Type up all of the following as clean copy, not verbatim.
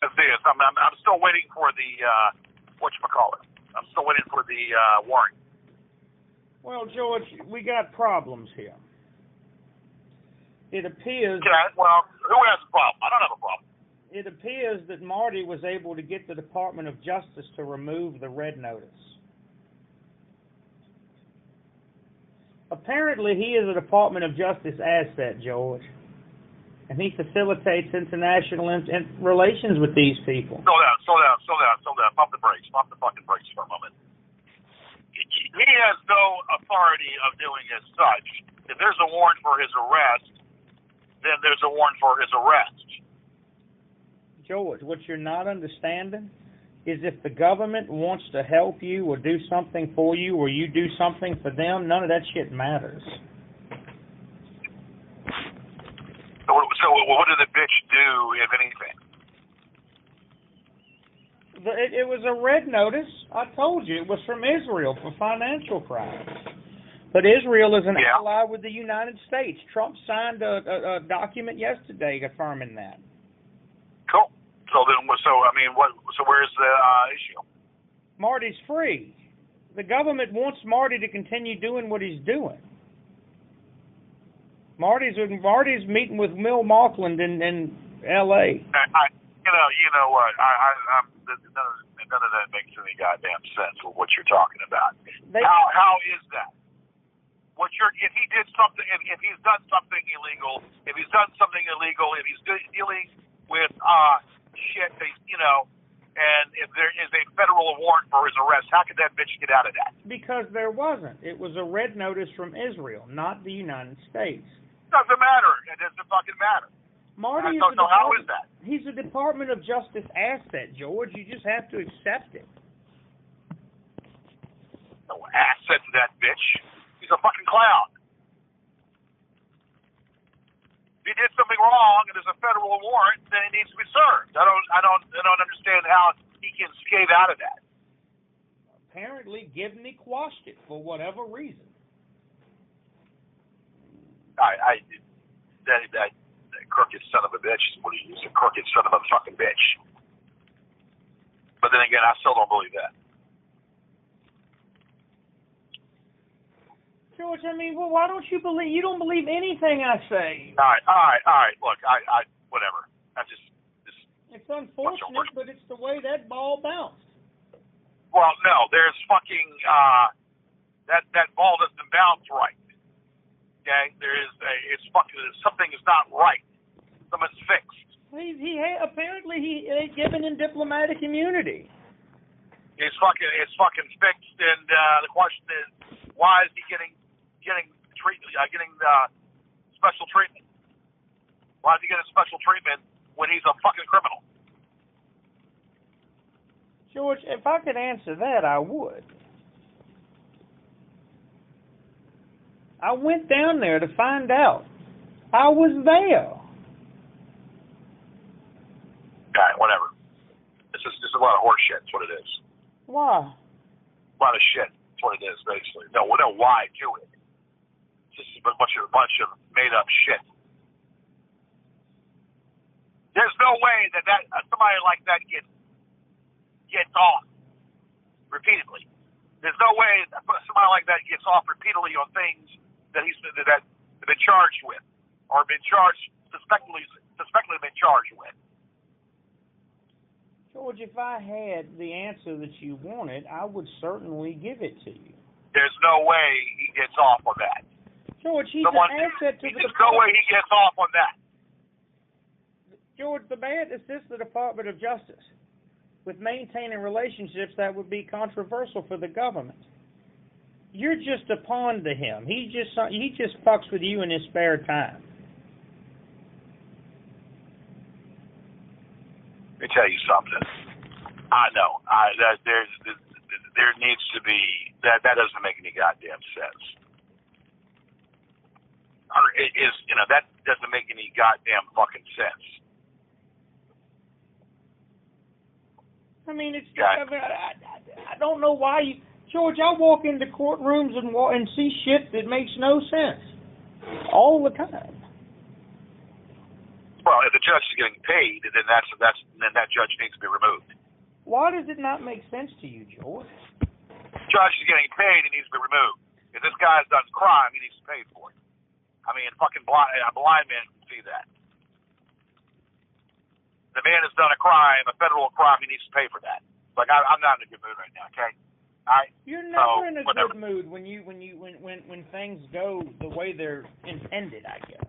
Let's see. I'm still waiting for the whatchamacallit. I'm still waiting for the warrant. Well, George, we got problems here. It appears. Yeah. Well, who has a problem? I don't have a problem. It appears that Marty was able to get the Department of Justice to remove the red notice. Apparently, he is a Department of Justice asset, George. And he facilitates international relations with these people. Slow down. Pump the brakes. Pump the fucking brakes for a moment. He has no authority of doing as such. If there's a warrant for his arrest, then there's a warrant for his arrest. George, what you're not understanding is if the government wants to help you or do something for you or you do something for them, none of that shit matters. So what did the bitch do, if anything? It was a red notice. I told you it was from Israel for financial crimes. But Israel is an ally with the United States. Trump signed a document yesterday affirming that. Cool. So where's the issue? Marty's free. The government wants Marty to continue doing what he's doing. Marty's meeting with Mill Markland in L.A. You know what? None of that makes any goddamn sense with what you're talking about. How is that? If he did something, if he's done something illegal, if he's dealing with shit, and if there is a federal warrant for his arrest, how could that bitch get out of that? Because there wasn't. It was a red notice from Israel, not the United States. Doesn't matter. It doesn't fucking matter. Marty how is that? He's a Department of Justice asset, George. You just have to accept it. No asset to that bitch. He's a fucking clown. If he did something wrong and there's a federal warrant, then he needs to be served. I don't understand how he can skate out of that. Apparently, Gibney quashed it for whatever reason. That crooked son of a bitch is what he is, a crooked son of a fucking bitch. But then again, I still don't believe that. George, why don't you believe? You don't believe anything I say. All right. Look, I whatever. It's unfortunate, but it's the way that ball bounced. Well, no, there's fucking that ball doesn't bounce right. Okay, something is not right. Something's fixed. Apparently he ain't given him diplomatic immunity. It's fucking fixed, and the question is, why is he getting special treatment? Why is he getting special treatment when he's a fucking criminal? George, if I could answer that, I would. I went down there to find out. I was there. Okay, whatever. It's a lot of horse shit. That's what it is. Why? A lot of shit. That's what it is, basically. No why to it. It's just a bunch of made up shit. There's no way that somebody like that gets off repeatedly. There's no way that somebody like that gets off repeatedly on things that he's been charged with, or suspectedly been charged with. George, if I had the answer that you wanted, I would certainly give it to you. There's no way he gets off on that. George, he's an asset to the There's no way he gets off on that. George, the man assists the Department of Justice with maintaining relationships that would be controversial for the government. You're just a pawn to him. He just fucks with you in his spare time. Let me tell you something. I know. There needs to be that doesn't make any goddamn sense. That doesn't make any goddamn fucking sense. I don't know why you. George, I walk into courtrooms and see shit that makes no sense all the time. Well, if the judge is getting paid, then that's a then that judge needs to be removed. Why does it not make sense to you, George? Judge is getting paid, he needs to be removed. If this guy's done crime, he needs to pay for it. I mean, fucking a blind man can see that. The man has done a crime, a federal crime, he needs to pay for that. Like, I'm not in a good mood right now, okay? You're never in a good mood when things go the way they're intended, I guess.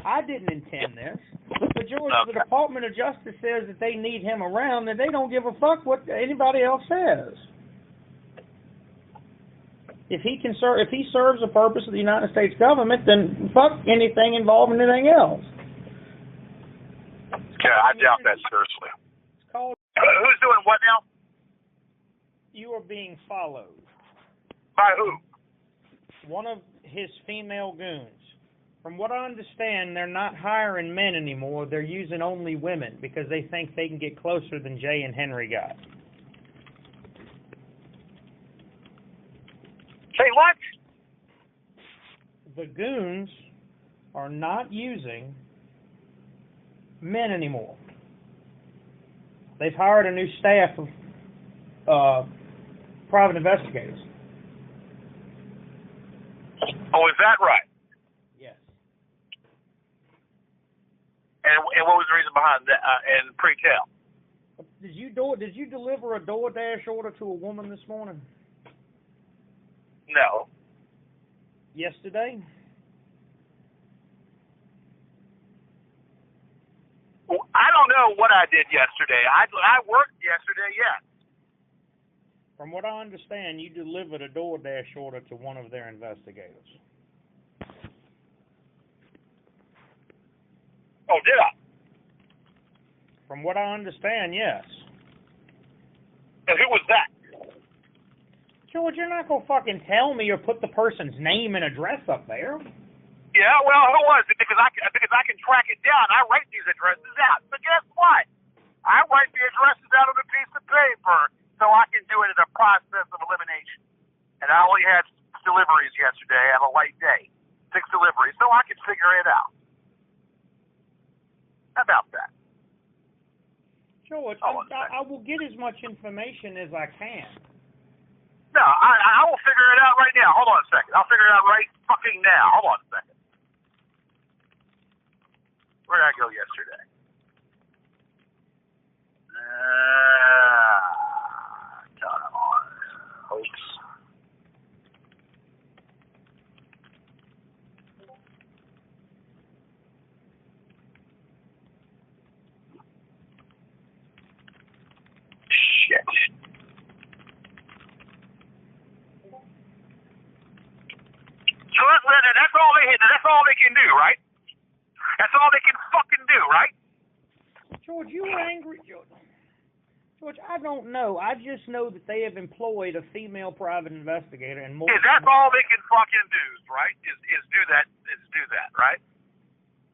I didn't intend this. But George, the Department of Justice says that they need him around, and they don't give a fuck what anybody else says. If he serves the purpose of the United States government, then fuck anything involving anything else. Yeah, I doubt that seriously. It's called. Who's doing what now? You are being followed. By who? One of his female goons. From what I understand, they're not hiring men anymore. They're using only women because they think they can get closer than Jay and Henry got. Say what? The goons are not using men anymore. They've hired a new staff of private investigators. Oh, is that right? Yes. And what was the reason behind that? And pray tell. Did you deliver a DoorDash order to a woman this morning? No. Yesterday? Well, I don't know what I did yesterday. I worked yesterday, yes. From what I understand, you delivered a DoorDash order to one of their investigators. Oh, did I? From what I understand, yes. And who was that? George, you're not going to fucking tell me or put the person's name and address up there. Yeah, well, who was it? Because I can track it down. I write these addresses out. But guess what? I write the addresses out on a piece of paper so I can do it in a process of elimination. And I only had deliveries yesterday. I have a light day. 6 deliveries, so I can figure it out. How about that? George, I will get as much information as I can. No, I will figure it out right now. Hold on a second. I'll figure it out right fucking now. Hold on a second. Where did I go yesterday? Oops. Shit. So that's all they can do, right? That's all they can fucking do, right? George, you were angry, George. George, I don't know. I just know that they have employed a female private investigator and more. That's all they can fucking do, right? Is do that, right?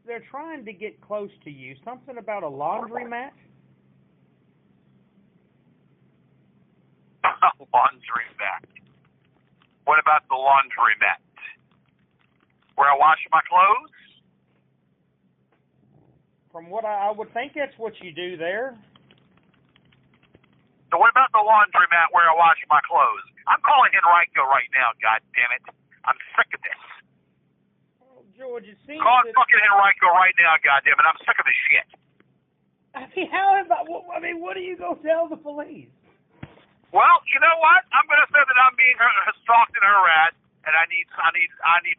They're trying to get close to you. Something about a laundromat? Laundromat. What about the laundromat? Where I wash my clothes? From what I would think that's what you do there. So what about the laundromat where I wash my clothes? I'm calling Henrico right now, God damn it. I'm sick of this. Oh, George, it seems fucking Henrico right now, God damn it. I'm sick of this shit. I mean, what do you go tell the police? Well, you know what? I'm going to say that I'm being stalked and harassed, and I need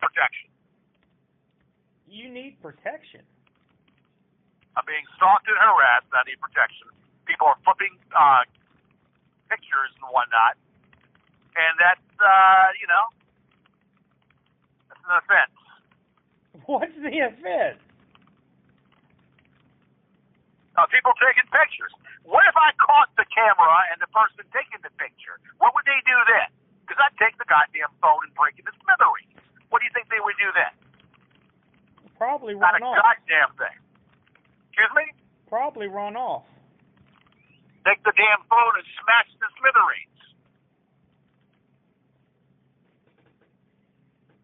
protection. You need protection. I'm being stalked and harassed, and I need protection. People are flipping pictures and whatnot, and that's that's an offense. What's the offense? People taking pictures. What if I caught the camera and the person taking the picture? What would they do then? Because I'd take the goddamn phone and break it to smithereens. What do you think they would do then? Probably run off. Not a goddamn thing. Excuse me? Probably run off. Take the damn phone and smash the smithereens.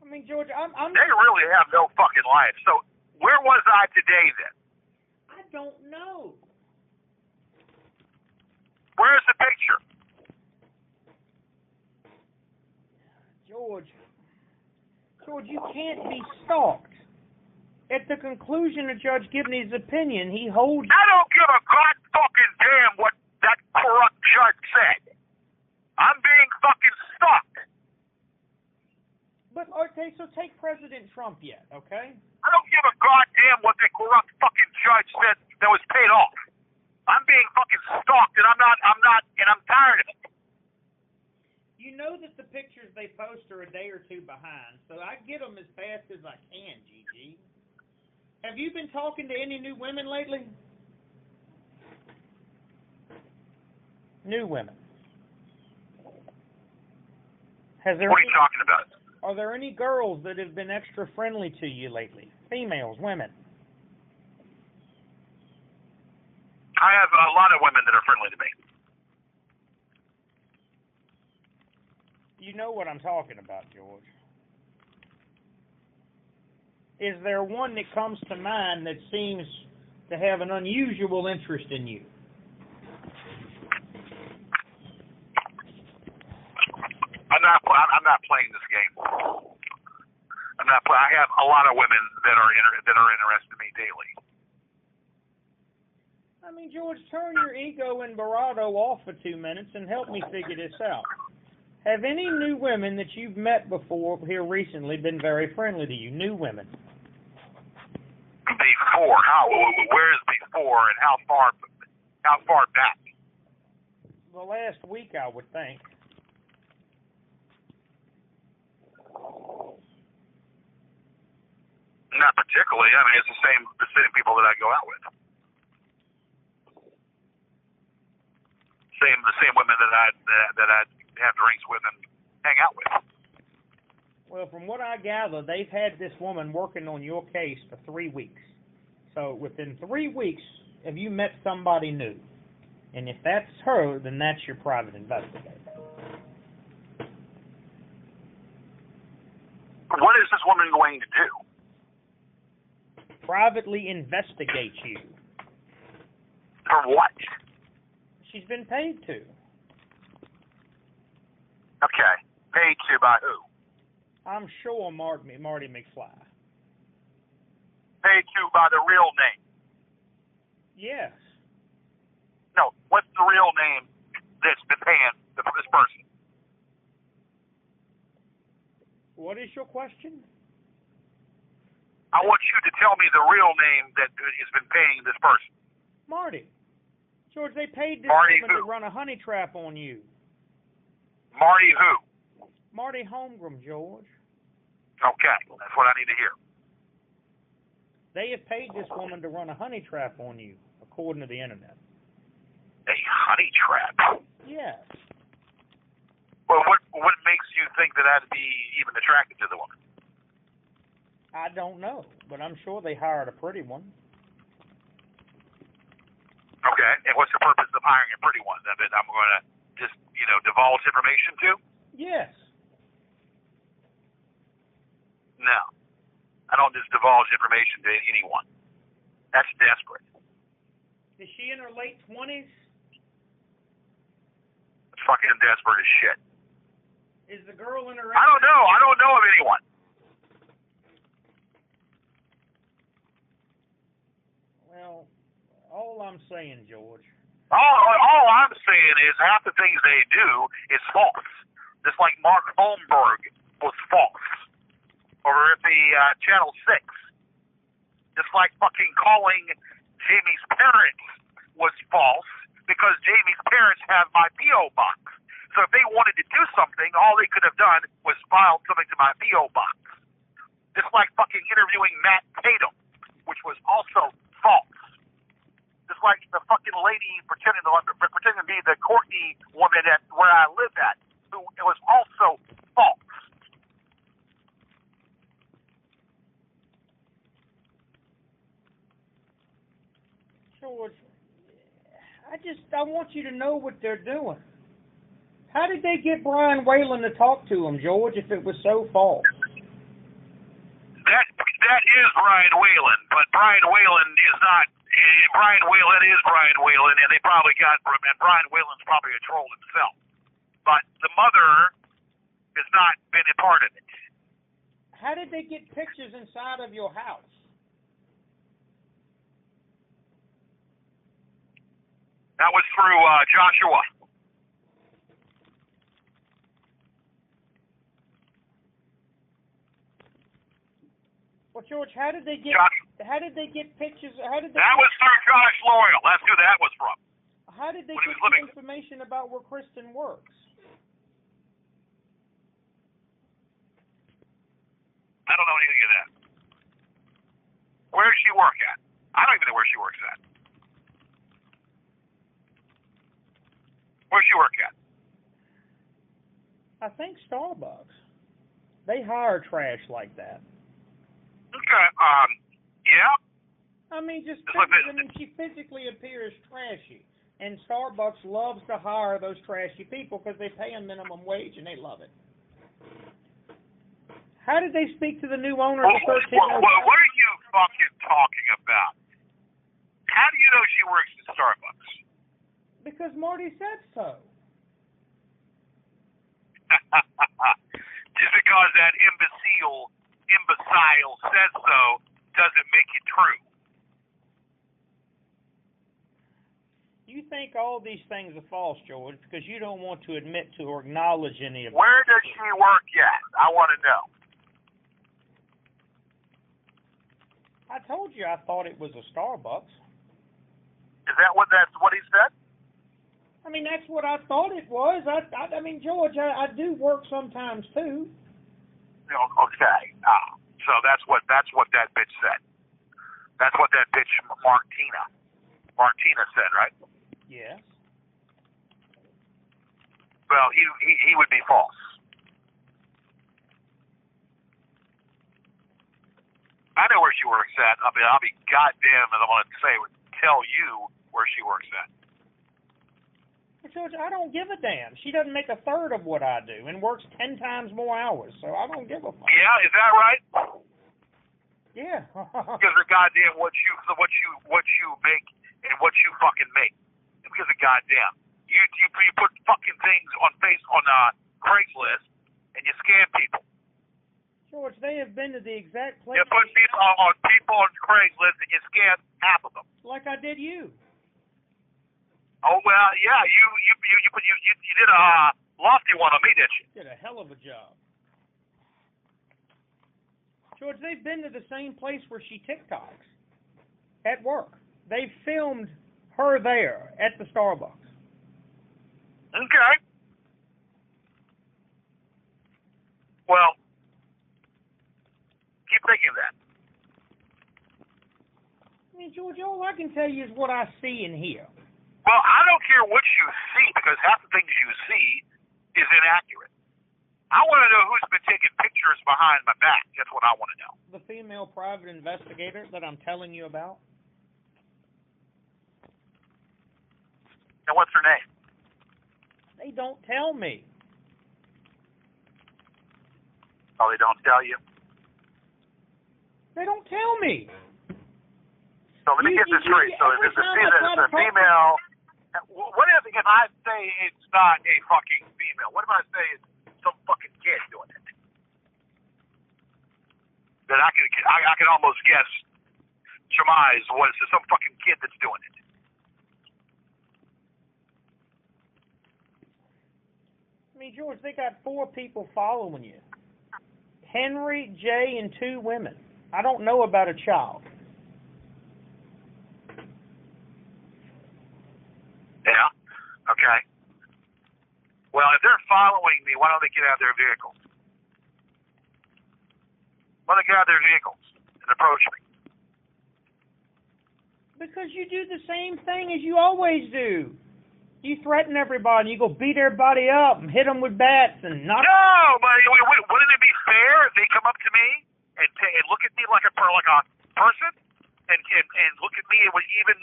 I mean, George, I'm They really have no fucking life. So where was I today then? I don't know. George, you can't be stalked. At the conclusion of Judge Gibney's opinion, he holds... I don't give a god fucking damn what that corrupt judge said. I'm being fucking stalked. But, okay, so take President Trump yet, okay? I don't give a goddamn what that corrupt fucking judge said that was paid off. I'm being fucking stalked, and I'm tired of it. You know that the pictures they post are a day or two behind, so I get them as fast as I can, Gigi. Have you been talking to any new women lately? New women. What are you talking about? Are there any girls that have been extra friendly to you lately? Females, women. I have a lot of women that are friendly to me. You know what I'm talking about, George. Is there one that comes to mind that seems to have an unusual interest in you? I'm not playing this game. I have a lot of women that are interested in me daily. I mean, George, turn your ego and bravado off for 2 minutes and help me figure this out. Have any new women that you've met before here recently been very friendly to you? New women. Before? How? Where is before, and how far back? The last week, I would think. Not particularly. I mean, it's the same people that I go out with. The same women that I have drinks with and hang out with. Well, from what I gather, they've had this woman working on your case for 3 weeks. So within 3 weeks, have you met somebody new? And if that's her, then that's your private investigator. What is this woman going to do? Privately investigate you. For what? She's been paid to. Okay. Paid to by who? I'm sure Marty McFly. Paid to by the real name? Yes. No, what's the real name that's been paying this person? What is your question? I want you to tell me the real name that has been paying this person. Marty. George, they paid this Marty woman who? to run a honey trap on you. Marty who? Marty Holmgren, George. Okay, that's what I need to hear. They have paid this woman to run a honey trap on you, according to the internet. A honey trap? Yes. Well, what makes you think that I'd be even attracted to the woman? I don't know, but I'm sure they hired a pretty one. Okay, and what's the purpose of hiring a pretty one? That I'm going to just, divulge information to? Yes. No. I don't just divulge information to anyone. That's desperate. Is she in her late 20s? It's fucking desperate as shit. Is the girl in her... I don't know. I don't know of anyone. Well, all I'm saying, George... All I'm saying is half the things they do is false. Just like Mark Holmberg was false over at the Channel 6. Just like fucking calling Jamie's parents was false because Jamie's parents have my P.O. box. So if they wanted to do something, all they could have done was file something to my P.O. box. Just like fucking interviewing Matt Tatum, which was also false. Just like the fucking lady pretending to be the Courtney woman at where I live at, who it was also false. George, I want you to know what they're doing. How did they get Brian Whalen to talk to him, George, if it was so false? That is Brian Whalen, but Brian Whalen is not. Brian Whalen is Brian Whalen, and they probably got from him. And Brian Whalen's probably a troll himself. But the mother has not been a part of it. How did they get pictures inside of your house? That was through Joshua. Well, George, how did they get pictures? That was through Josh Loyal. That's who that was from. How did they get information about where Kristen works? I don't know anything of that. Where does she work at? I don't even know where she works at. Where does she work at? I think Starbucks. They hire trash like that. Okay. Yeah. I mean, she physically appears trashy, and Starbucks loves to hire those trashy people because they pay them minimum wage and they love it. How did they speak to the new owner of the 1305? What are you fucking talking about? How do you know she works at Starbucks? Because Marty said so. Just because that imbecile says so doesn't make it true. You think all these things are false, George, because you don't want to admit to or acknowledge any of them. Where does she work at? I want to know. I told you I thought it was a Starbucks. Is that's what he said? I mean, that's what I thought it was. I mean, George, I do work sometimes too. Okay. So that's what that bitch said. That's what that bitch Martina said, right? Yes. Well, he would be false. I know where she works at. I mean, I'll be goddamn if I want to tell you where she works at. George, I don't give a damn. She doesn't make a third of what I do and works 10 times more hours, so I don't give a fuck. Yeah, is that right? Yeah. Because of goddamn what you make and what you fucking make. Because of goddamn you put fucking things on Craigslist and you scam people. George, they have been to the exact place. You put people on Craigslist and you scam half of them. Like I did you. Oh well, yeah, you did a lofty one on me, didn't you? Did a hell of a job. George, they've been to the same place where she TikToks at work. They filmed her there at the Starbucks. Okay. Well, keep thinking that. I mean, George, all I can tell you is what I see and hear. Well, I don't care what you see because half the things you see is inaccurate. I want to know who's been taking pictures behind my back. That's what I want to know. The female private investigator that I'm telling you about. And what's her name? They don't tell me. Oh, they don't tell you? They don't tell me. So let me get this straight. So it's a female. What if I say it's not a fucking female? What if I say it's some fucking kid doing it? Then I can almost guess, surmise what it's some fucking kid that's doing it. I mean, George, they got 4 people following you. Henry, Jay, and 2 women. I don't know about a child. Yeah? Okay. Well, if they're following me, why don't they get out of their vehicles? Why don't they get out of their vehicles and approach me? Because you do the same thing as you always do. You threaten everybody, and you go beat everybody up and hit them with bats and knock. No, but wouldn't it be fair if they come up to me and look at me like a person and look at me with even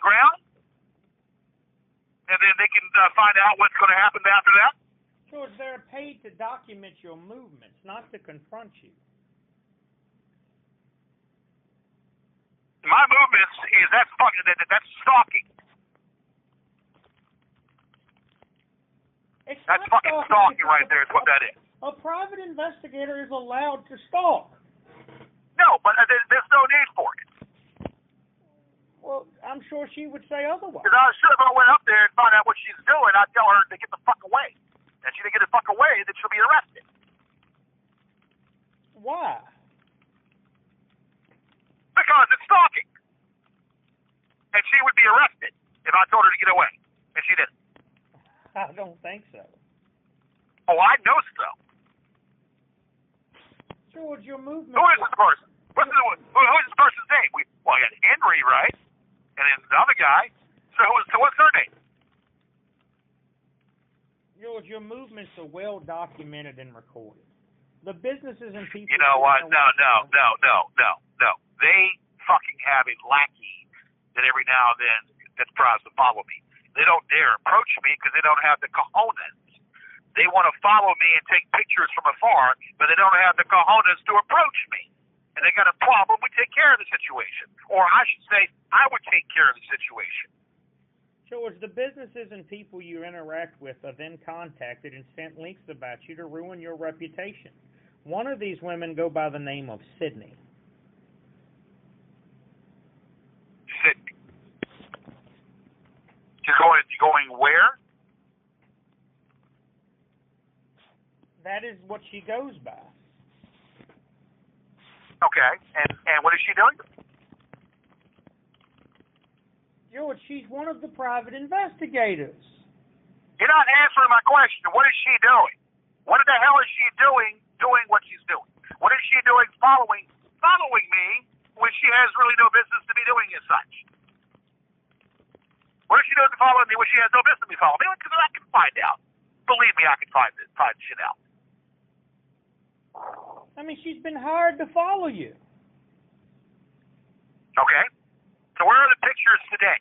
ground, and then they can find out what's going to happen after that? George, they're paid to document your movements, not to confront you. My movements that's stalking. That's fucking stalking right there. Is what that is. A private investigator is allowed to stalk. No, but there's no need for it. Well, I'm sure she would say otherwise. Because I was sure if I went up there and found out what she's doing, I'd tell her to get the fuck away. And she didn't get the fuck away, then she'll be arrested. Why? Because it's stalking. And she would be arrested if I told her to get away. And she didn't. I don't think so. Oh, I know so. George, your movement... Who is this person? Who's this person's name? I got Henry, right? And then the other guy. So what's her name? George, your movements are well documented and recorded. The businesses and people... You know what? No. They fucking have a lackey that every now and then that tries to follow me. They don't dare approach me because they don't have the cojones. They want to follow me and take pictures from afar, but they don't have the cojones to approach me. And they got a problem, we take care of the situation. Or I should say, I would take care of the situation. George, the businesses and people you interact with are then contacted and sent links about you to ruin your reputation. One of these women go by the name of Sydney. Sydney. She's going where? That is what she goes by. Okay, and what is she doing? George, she's one of the private investigators. You're not answering my question. What is she doing? What the hell is she doing what she's doing? What is she doing following me when she has really no business to be doing as such? What is she doing to follow me when she has no business to be following me? Because I can find out. Believe me, I can find shit out. I mean, she's been hired to follow you. Okay. So where are the pictures today?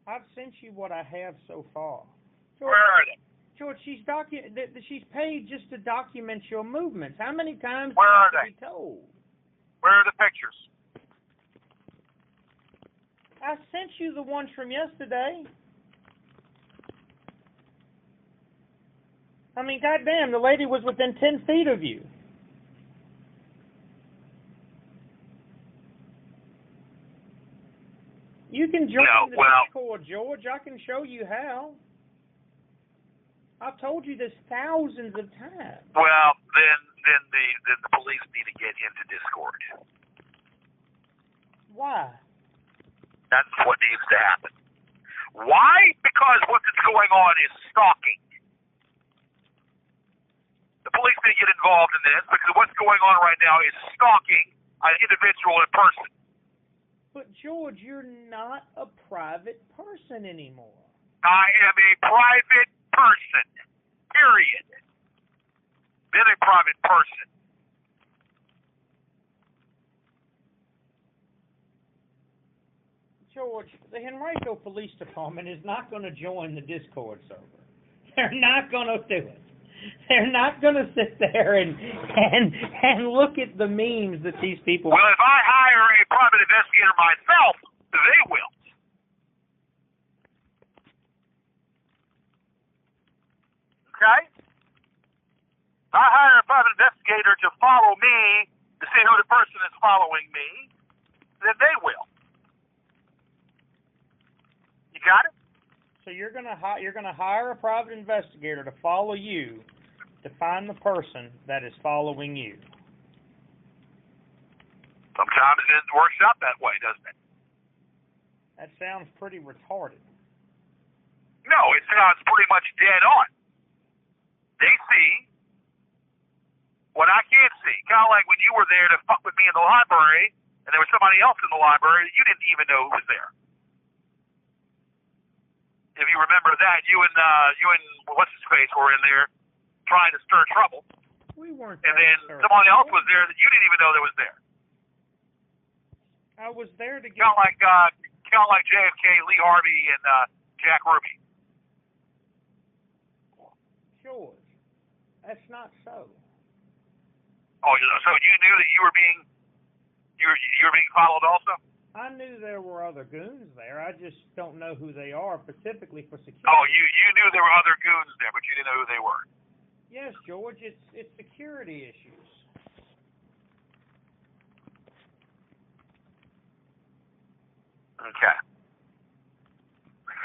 I've sent you what I have so far. George, where are they? George, she's paid just to document your movements. How many times where are have they? to be told? Where are the pictures? I sent you the ones from yesterday. I mean, goddamn, the lady was within 10 feet of you. You can join the Discord, George. I can show you how. I've told you this thousands of times. Well, then the police need to get into Discord. Why? That's what needs to happen. Why? Because what's going on is stalking. The police need to get involved in this because what's going on right now is stalking an individual in person. But, George, you're not a private person anymore. I am a private person. Period. Been a private person. George, the Henrico Police Department is not going to join the Discord server. They're not going to do it. They're not going to sit there and look at the memes that these people... Well, if I hire a private investigator myself, they will. Okay? If I hire a private investigator to follow me, to see who the person is following me, then they will. You got it? So you're going to hire a private investigator to follow you to find the person that is following you. Sometimes it works out that way, doesn't it? That sounds pretty retarded. No, it sounds pretty much dead on. They see what I can't see. Kind of like when you were there to fuck with me in the library, and there was somebody else in the library that you didn't even know who was there. If you remember that, you and what's his face were in there trying to stir trouble. We weren't. And then someone else was there that you didn't even know that was there. I was there to get. Kind of like JFK, Lee Harvey, and Jack Ruby. George, that's not so. Oh, so you knew that you were being followed also? I knew there were other goons there. I just don't know who they are, specifically for security. Oh, you knew there were other goons there, but you didn't know who they were. Yes, George, it's security issues. Okay.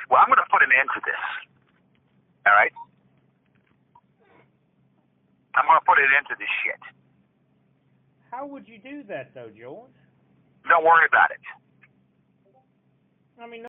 Well, I'm going to put an end to this. All right? I'm going to put an end to this shit. How would you do that, though, George? Don't worry about it. I mean,